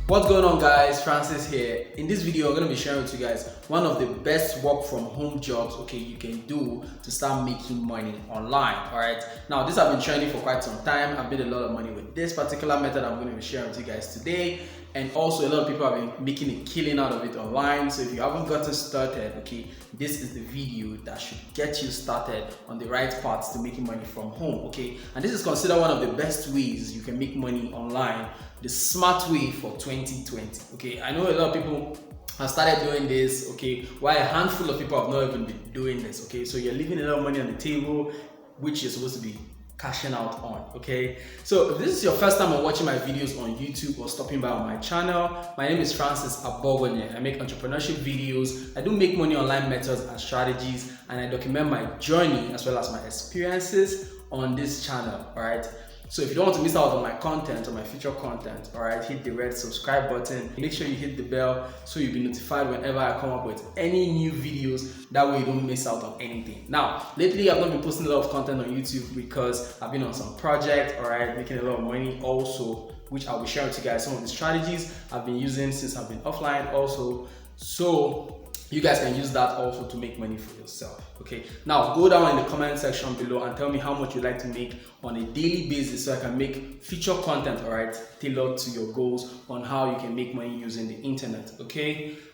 What's going on, guys? Francis here. In this video, I'm going to be sharing with you guys one of the best work from home jobs you can do to start making money online. All right, now this has been trending for quite some time. I've made a lot of money with this particular method I'm going to be sharing with you guys today, and also a lot of people have been making a killing out of it online. So if you haven't gotten started, this is the video that should get you started on the right path to making money from home. And this is considered one of the best ways you can make money online, the smart way for 2020. I know a lot of people have started doing this, while a handful of people have not even been doing this. So you're leaving a lot of money on the table, which you're supposed to be cashing out on. So if this is your first time on watching my videos on YouTube or stopping by on my channel, my name is Francis Abogonye. I make entrepreneurship videos, I do make money online methods and strategies, and I document my journey as well as my experiences on this channel. So if you don't want to miss out on my content or my future content, hit the red subscribe button. Make sure you hit the bell so you'll be notified whenever I come up with any new videos. That way you don't miss out on anything. Now, lately I've not been posting a lot of content on YouTube because I've been on some project, making a lot of money also, which I'll be sharing with you guys some of the strategies I've been using since I've been offline also. So you guys can use that also to make money for yourself. Now go down in the comment section below and tell me how much you'd like to make on a daily basis so I can make future content, tailored to your goals on how you can make money using the internet.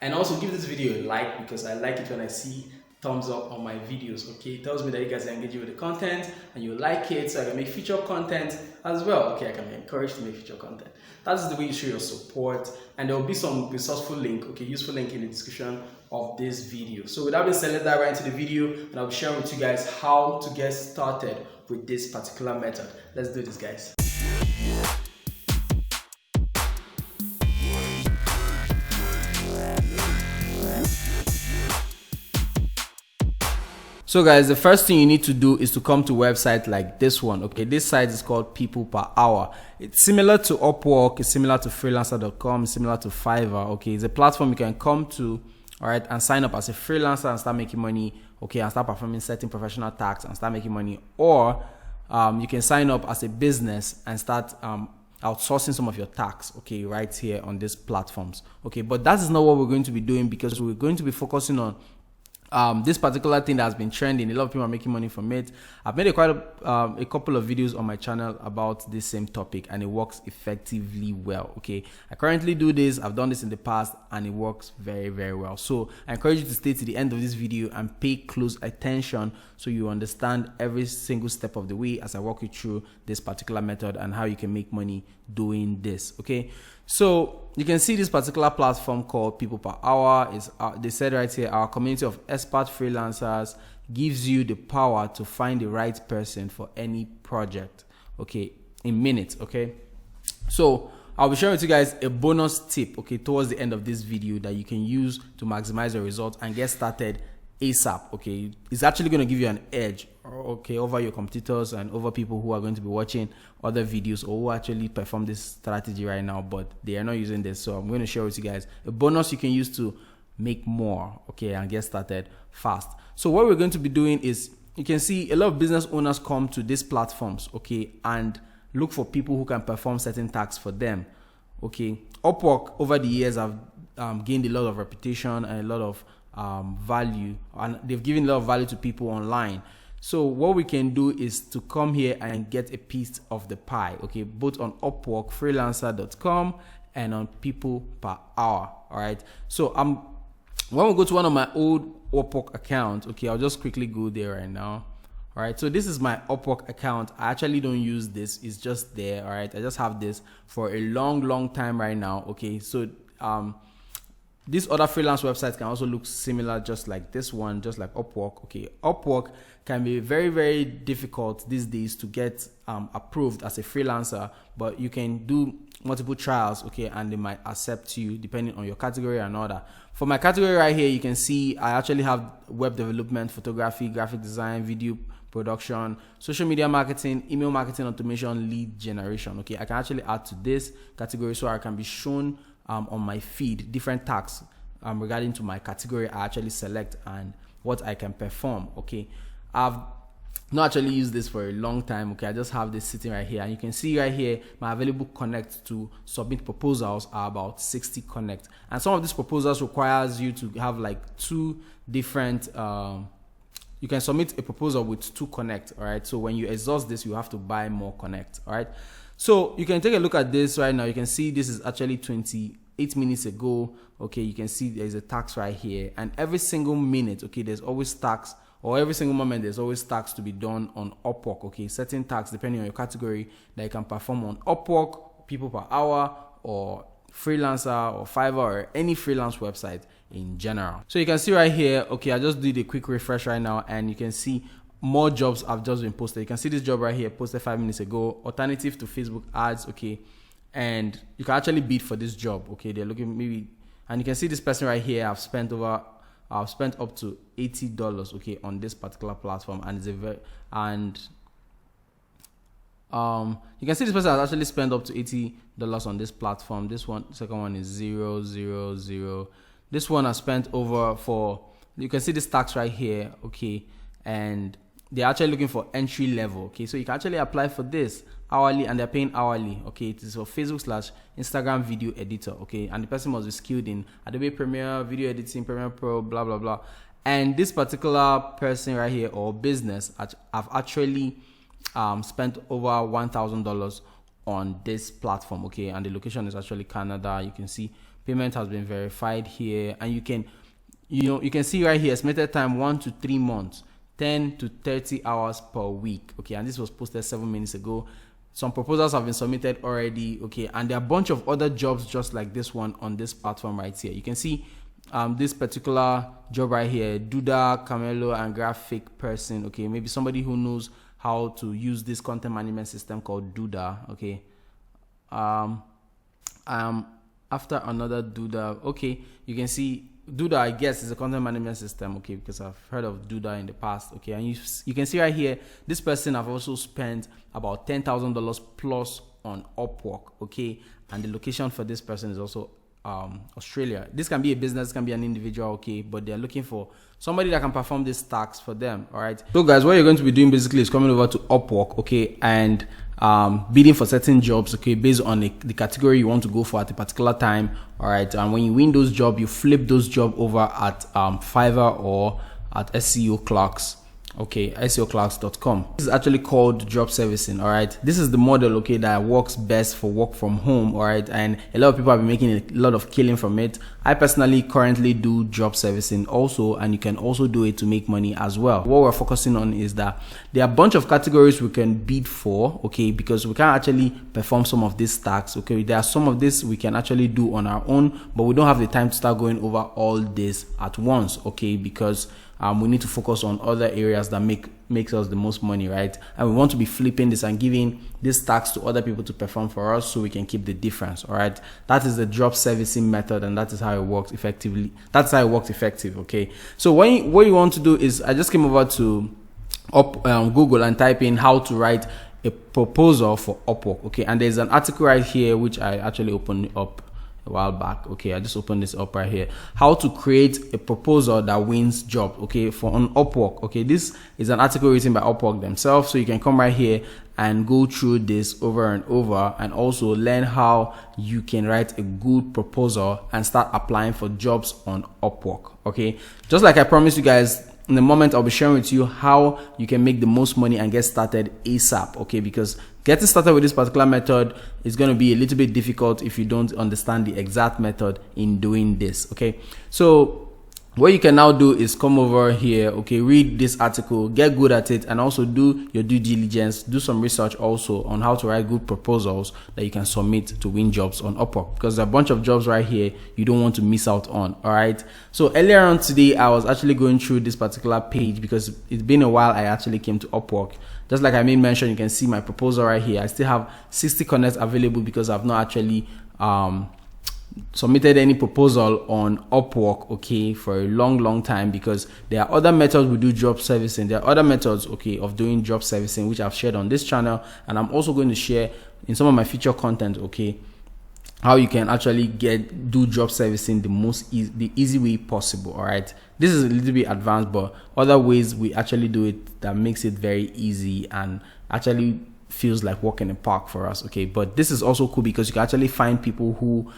And also give this video a like, because I like it when I see thumbs up on my videos. It tells me that you guys are engaging with the content and you like it, so I can make future content as well. I can be encouraged to make future content. That is the way you show your support, and there will be some resourceful link, useful link in the description of this video. So with that being said, let's dive right into the video, and I'll be sharing with you guys how to get started with this particular method. Let's do this, guys. So guys, the first thing you need to do is to come to a website like this one. This site is called People Per Hour. It's similar to Upwork, it's similar to freelancer.com, similar to Fiverr. It's a platform you can come to, and sign up as a freelancer and start making money, and start performing certain professional tasks and start making money. Or you can sign up as a business and start outsourcing some of your tasks, right here on these platforms. But that is not what we're going to be doing, because we're going to be focusing on this particular thing that has been trending. A lot of people are making money from it. I've made a couple of videos on my channel about this same topic, and it works effectively well. I currently do this. I've done this in the past, and it works very, very well. So I encourage you to stay to the end of this video and pay close attention so you understand every single step of the way as I walk you through this particular method and how you can make money doing this. So you can see this particular platform called People Per Hour is they said right here, our community of expert freelancers gives you the power to find the right person for any project, in minutes. So I'll be sharing with you guys a bonus tip, towards the end of this video that you can use to maximize your results and get started ASAP. It's actually going to give you an edge over your competitors and over people who are going to be watching other videos or who actually perform this strategy right now, but they are not using this. So I'm going to share with you guys a bonus you can use to make more, and get started fast. So what we're going to be doing is, you can see a lot of business owners come to these platforms, and look for people who can perform certain tasks for them. Upwork over the years have gained a lot of reputation and a lot of value, and they've given a lot of value to people online. So what we can do is to come here and get a piece of the pie, both on Upwork, freelancer.com, and on People Per Hour. So when we go to one of my old Upwork accounts, I'll just quickly go there right now. So this is my Upwork account. I actually don't use this, it's just there. I just have this for a long time right now. So these other freelance websites can also look similar, just like this one, just like Upwork. Upwork can be very, very difficult these days to get approved as a freelancer, but you can do multiple trials, and they might accept you depending on your category and all that. For my category right here, you can see I actually have web development, photography, graphic design, video production, social media marketing, email marketing automation, lead generation. I can actually add to this category so I can be shown on my feed different tasks regarding to my category I actually select and what I can perform. I've not actually use this for a long time. Okay, I just have this sitting right here, and you can see right here my available connect to submit proposals are about 60 connect, and some of these proposals requires you to have like 2 different you can submit a proposal with 2 connect. All right, so when you exhaust this, you have to buy more connect. All right, so you can take a look at this right now. You can see this is actually 28 minutes ago. Okay, you can see there's a tax right here, and every single minute, okay, there's always tax, or every single moment there's always tax to be done on Upwork. Okay, certain tax depending on your category that you can perform on Upwork, people per hour, or Freelancer, or Fiverr, or any freelance website in general. So you can see right here, okay, I just did a quick refresh right now, and you can see more jobs have just been posted. You can see this job right here posted 5 minutes ago, alternative to Facebook ads. Okay, and you can actually bid for this job. Okay, they're looking maybe, and you can see this person right here. I've spent up to $80, okay, on this particular platform, and it's a very, and you can see this person has actually spent up to $80 on this platform. This one, second one is 000. This one I spent over for, you can see this tax right here, okay, and they're actually looking for entry level. Okay, so you can actually apply for this hourly, and they're paying hourly. Okay, it is for Facebook/Instagram video editor. Okay, and the person must be skilled in Adobe Premiere, video editing, Premiere Pro, blah blah blah. And this particular person right here, or business, have actually spent over $1,000 on this platform. Okay, and the location is actually Canada. You can see payment has been verified here, and you can see right here estimated time 1 to 3 months, 10 to 30 hours per week. Okay, and this was posted 7 minutes ago. Some proposals have been submitted already. Okay, and there are a bunch of other jobs just like this one on this platform right here. You can see this particular job right here, Duda, Camelo, and graphic person. Okay, maybe somebody who knows how to use this content management system called Duda. Okay, after another Duda. Okay, you can see Duda, I guess, is a content management system. Okay, because I've heard of Duda in the past. Okay, and you can see right here, this person have also spent about $10,000 plus on Upwork. Okay, and the location for this person is also Australia. This can be a business, this can be an individual. Okay, but they're looking for somebody that can perform this tax for them. All right, so guys, what you're going to be doing basically is coming over to Upwork. Okay, and bidding for certain jobs, okay, based on the category you want to go for at a particular time. All right, and when you win those jobs, you flip those jobs over at Fiverr or at SEO Clerks. Okay, SEOclerks.com. This is actually called job servicing. All right, this is the model, okay, that works best for work from home. All right, and a lot of people have been making a lot of killing from it. I personally currently do job servicing also, and you can also do it to make money as well. What we're focusing on is that there are a bunch of categories we can bid for, okay, because we can't actually perform some of these tasks. Okay, there are some of this we can actually do on our own, but we don't have the time to start going over all this at once. Okay, because we need to focus on other areas that makes us the most money, right? And we want to be flipping this and giving this task to other people to perform for us, so we can keep the difference. All right, that is the job servicing method, and that is how it works effectively. That's how it works effective. Okay, so what you want to do is, I just came over to Google and type in how to write a proposal for Upwork. Okay, and there's an article right here which I actually opened up a while back. Okay, I just opened this up right here. How to create a proposal that wins job. Okay, for on Upwork. Okay, this is an article written by Upwork themselves, so you can come right here and go through this over and over, and also learn how you can write a good proposal and start applying for jobs on Upwork. Okay, just like I promised you guys, in a moment I'll be sharing with you how you can make the most money and get started ASAP. Okay, because getting started with this particular method is going to be a little bit difficult if you don't understand the exact method in doing this. Okay, so what you can now do is come over here, okay, read this article, get good at it, and also do your due diligence, do some research also on how to write good proposals that you can submit to win jobs on Upwork, because there are a bunch of jobs right here you don't want to miss out on. All right, so earlier on today I was actually going through this particular page because it's been a while I actually came to Upwork. Just like I made mention, you can see my proposal right here. I still have 60 connects available because I've not actually submitted any proposal on Upwork, okay, for a long time, because there are other methods we do job servicing. There are other methods, okay, of doing job servicing which I've shared on this channel, and I'm also going to share in some of my future content, okay. how you can actually do job servicing the easy way possible. All right, this is a little bit advanced, but other ways we actually do it that makes it very easy and actually feels like walking in a park for us. Okay, but this is also cool because you can actually find people who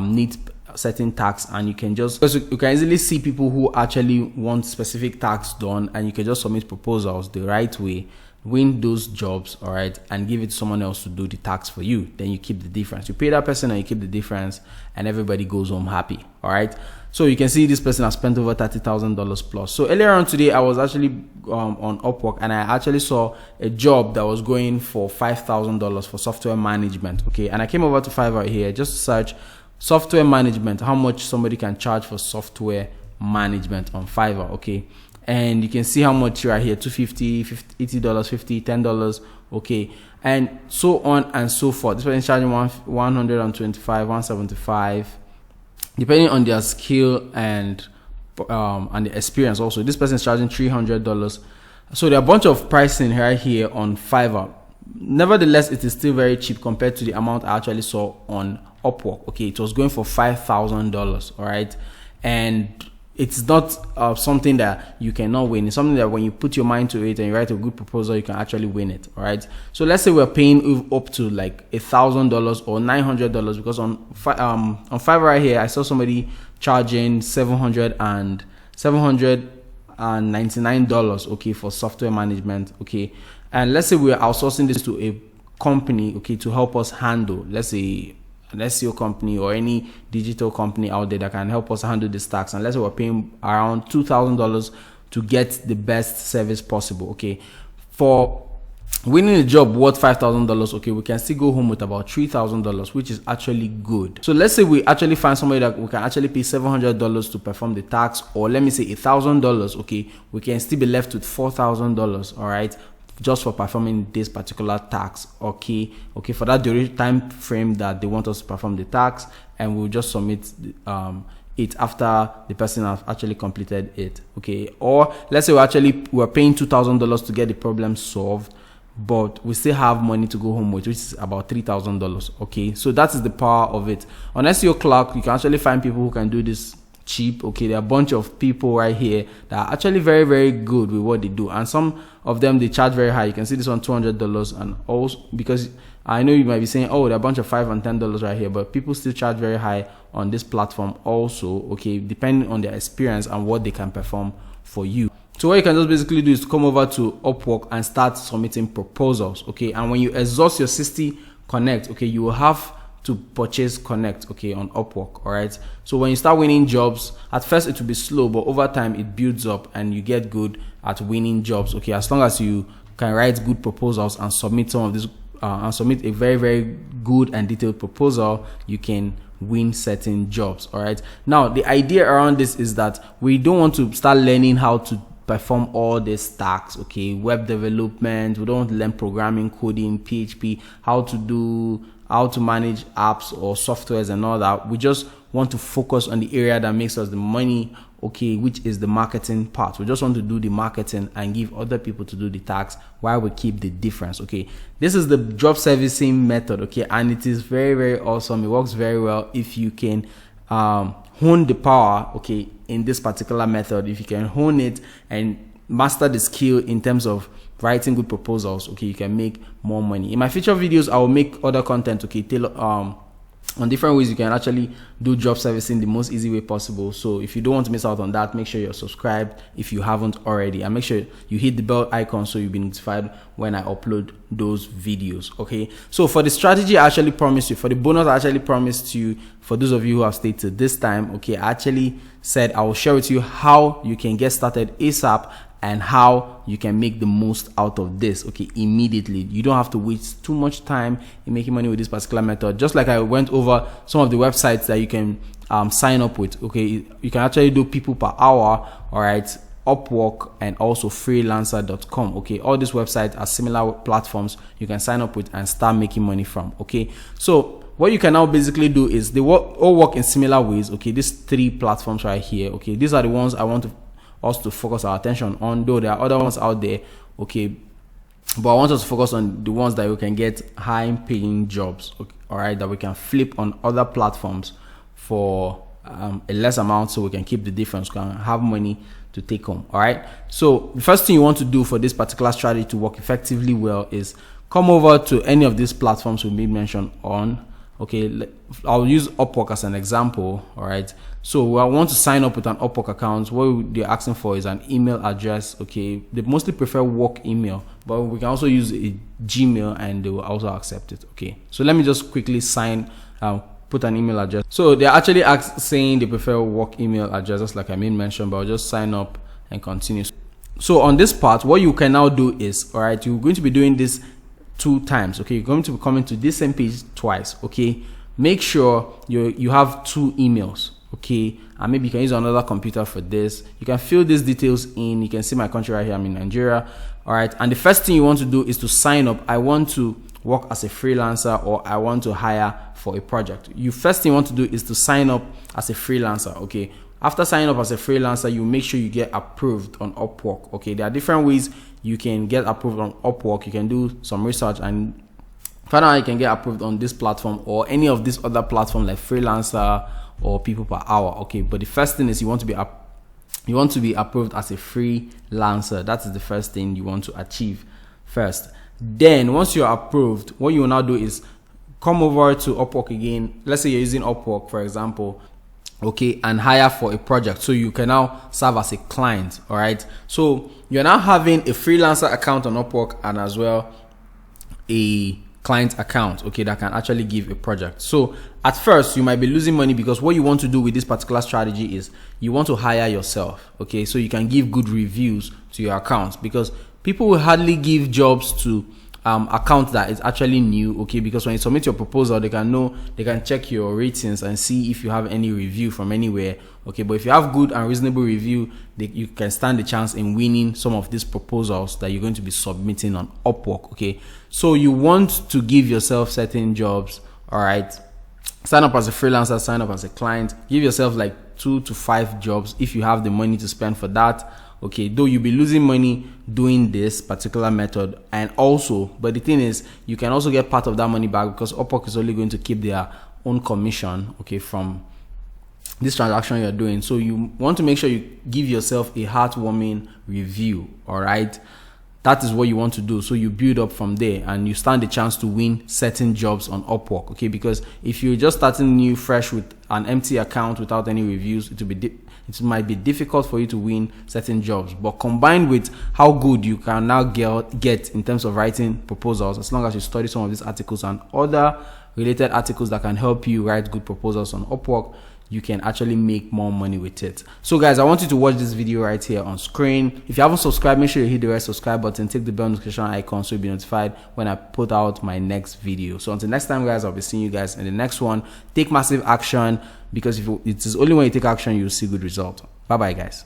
need certain tasks, and you can easily see people who actually want specific tasks done, and you can just submit proposals the right way, win those jobs, all right, and give it to someone else to do the tax for you. Then you keep the difference. You pay that person and you keep the difference, and everybody goes home happy. All right, so you can see this person has spent over $30,000 plus. So earlier on today I was actually on Upwork, and I actually saw a job that was going for $5,000 for software management. Okay, and I came over to Fiverr here just to search software management, how much somebody can charge for software management on Fiverr. Okay, and you can see how much right here: $250, $80, $50, $10, okay, and so on and so forth. This person is charging 125, 175, depending on their skill and the experience. Also, this person is charging $300. So there are a bunch of pricing right here on Fiverr. Nevertheless, it is still very cheap compared to the amount I actually saw on Upwork. Okay, it was going for $5,000. All right, and it's not something that you cannot win. It's something that when you put your mind to it and you write a good proposal, you can actually win it. All right, so let's say we're paying up to like $1,000 or $900, because on Fiverr right here I saw somebody charging $799, okay, for software management. Okay, and let's say we're outsourcing this to a company, okay, to help us handle, let's say an SEO company or any digital company out there that can help us handle this tax, and let's say we're paying around $2,000 to get the best service possible. Okay, for winning a job worth $5,000, okay, we can still go home with about $3,000, which is actually good. So let's say we actually find somebody that we can actually pay $700 to perform the tax, or let me say $1,000, okay, we can still be left with $4,000, all right, just for performing this particular tax. Okay, for that duration time frame that they want us to perform the tax, and we'll just submit it after the person has actually completed it. Okay, or let's say we're paying $2,000 to get the problem solved, but we still have money to go home with, which is about $3,000. Okay, so that is the power of it. On SEO Clerk, you can actually find people who can do this cheap. Okay, there are a bunch of people right here that are actually very, very good with what they do, and some of them they charge very high. You can see this one $200, and also because I know you might be saying, oh, there are a bunch of $5 and $10 right here, but people still charge very high on this platform also. Okay, depending on their experience and what they can perform for you. So what you can just basically do is to come over to Upwork and start submitting proposals. Okay, and when you exhaust your 60 Connect, okay, you will have to purchase Connect, okay, on Upwork. All right, so when you start winning jobs, at first it will be slow, but over time it builds up and you get good at winning jobs. Okay, as long as you can write good proposals and submit some of this and submit a very, very good and detailed proposal, you can win certain jobs. All right, now the idea around this is that we don't want to start learning how to perform all these tasks. Okay, web development, we don't want to learn programming, coding, PHP, how to manage apps or softwares and all that. We just want to focus on the area that makes us the money, okay, which is the marketing part. We just want to do the marketing and give other people to do the tasks while we keep the difference. Okay, this is the job servicing method. Okay, and it is very, very awesome. It works very well if you can hone the power, okay, in this particular method. If you can hone it and master the skill in terms of writing good proposals, okay, you can make more money. In my future videos, I will make other content, okay, on different ways you can actually do job servicing the most easy way possible. So if you don't want to miss out on that, make sure you're subscribed if you haven't already, and make sure you hit the bell icon so you'll be notified when I upload those videos. Okay, so for the strategy I actually promised you, for the bonus I actually promised you, for those of you who have stayed to this time, okay, I actually said I will share with you how you can get started ASAP and how you can make the most out of this, okay, immediately. You don't have to waste too much time in making money with this particular method. Just like I went over some of the websites that you can sign up with, okay, you can actually do people per hour, all right, Upwork, and also freelancer.com. okay, all these websites are similar platforms you can sign up with and start making money from. Okay, so what you can now basically do is they all work in similar ways. Okay, these three platforms right here, okay, these are the ones I want us to focus our attention on, though there are other ones out there, okay, but I want us to focus on the ones that we can get high paying jobs, okay, all right, that we can flip on other platforms for a less amount, so we can keep the difference, we can have money to take home. All right, so the first thing you want to do for this particular strategy to work effectively well is come over to any of these platforms we made mention on. Okay, I'll use Upwork as an example. All right, so I want to sign up with an Upwork account. What they're asking for is an email address. Okay, they mostly prefer work email, but we can also use a Gmail and they will also accept it. Okay, so let me just quickly put an email address. So they're actually saying they prefer work email address, just like I made mention, but I'll just sign up and continue. So on this part, what you can now do is, all right, you're going to be doing this 2 times. Okay, you're going to be coming to this same page twice. Okay, make sure you have 2 emails. Okay, and maybe you can use another computer for this. You can fill these details in. You can see my country right here. I'm in Nigeria. All right, and the first thing you want to do is to sign up. I want to work as a freelancer, or I want to hire for a project. First thing you want to do is to sign up as a freelancer. Okay, after signing up as a freelancer, you make sure you get approved on Upwork. Okay, there are different ways you can get approved on Upwork. You can do some research and find out how you can get approved on this platform or any of these other platforms like Freelancer or People Per Hour. Okay, but the first thing is you want to be approved as a freelancer. That is the first thing you want to achieve first. Then once you're approved, what you will now do is come over to Upwork again. Let's say you're using Upwork, for example, okay, and hire for a project. So you can now serve as a client. All right, so you're now having a freelancer account on Upwork and as well a client account, okay, that can actually give a project. So at first you might be losing money, because what you want to do with this particular strategy is you want to hire yourself. Okay, so you can give good reviews to your account, because people will hardly give jobs to account that is actually new. Okay, because when you submit your proposal, they can check your ratings and see if you have any review from anywhere. Okay, but if you have good and reasonable review, you can stand the chance in winning some of these proposals that you're going to be submitting on Upwork. Okay, so you want to give yourself certain jobs. All right, sign up as a freelancer, sign up as a client, give yourself like 2 to 5 jobs if you have the money to spend for that. Okay, though you'll be losing money doing this particular method, and also, but the thing is, you can also get part of that money back, because Upwork is only going to keep their own commission, okay, from this transaction you're doing. So you want to make sure you give yourself a heartwarming review. All right, that is what you want to do. So you build up from there and you stand the chance to win certain jobs on Upwork. Okay, because if you're just starting new fresh with an empty account without any reviews, it might be difficult for you to win certain jobs. But combined with how good you can now get in terms of writing proposals, as long as you study some of these articles and other related articles that can help you write good proposals on Upwork, you can actually make more money with it. So guys, I want you to watch this video right here on screen. If you haven't subscribed, make sure you hit the red subscribe button, tick the bell notification icon so you'll be notified when I put out my next video. So until next time guys, I'll be seeing you guys in the next one. Take massive action, because it is only when you take action you'll see good result. Bye bye guys.